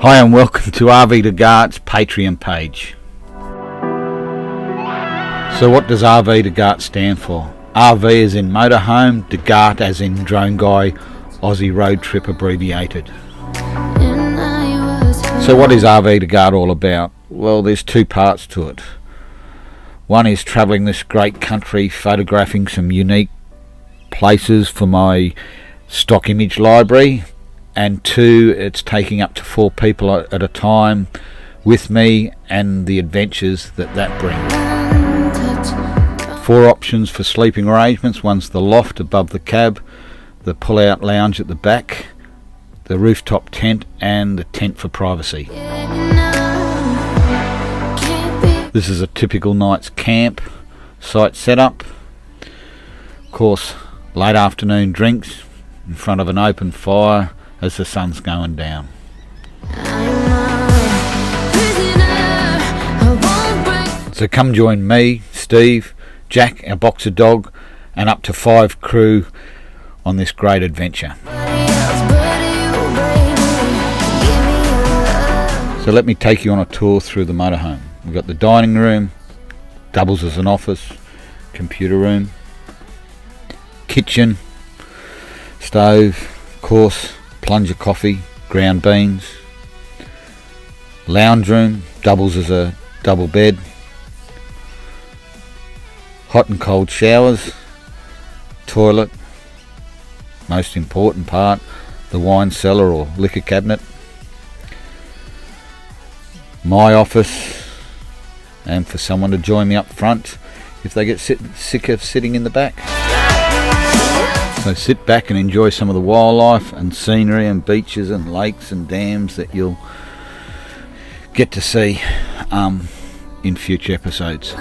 Hi and welcome to RV to Gart's Patreon page. So what does RV to Gart stand for? RV as in motorhome, to Gart as in drone guy, Aussie road trip abbreviated. So what is RV to Gart all about? Well, there's two parts to it. One is travelling this great country, photographing some unique places for my stock image library, and two, it's taking up to 4 people at a time with me and the adventures that brings. 4 options for sleeping arrangements. One's the loft above the cab, the pull-out lounge at the back, the rooftop tent, and the tent for privacy. This is a typical night's camp site setup. Of course, late afternoon drinks in front of an open fire as the sun's going down. So come join me, Steve, Jack, our boxer dog, and up to 5 crew on this great adventure. So let me take you on a tour through the motorhome. We've got the dining room, doubles as an office, computer room, kitchen, stove, of course, plunger coffee, ground beans, lounge room, doubles as a double bed, hot and cold showers, toilet, most important part, the wine cellar or liquor cabinet, my office, and for someone to join me up front if they get sick of sitting in the back. So sit back and enjoy some of the wildlife and scenery and beaches and lakes and dams that you'll get to see in future episodes.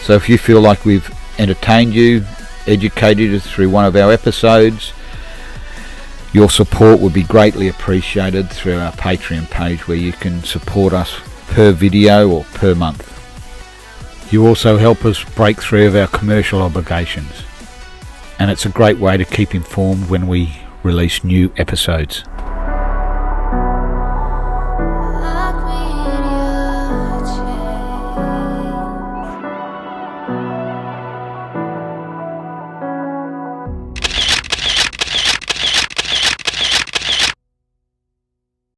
So if you feel like we've entertained you, educated you through one of our episodes, your support would be greatly appreciated through our Patreon page, where you can support us per video or per month. You also help us break free of our commercial obligations, and it's a great way to keep informed when we release new episodes.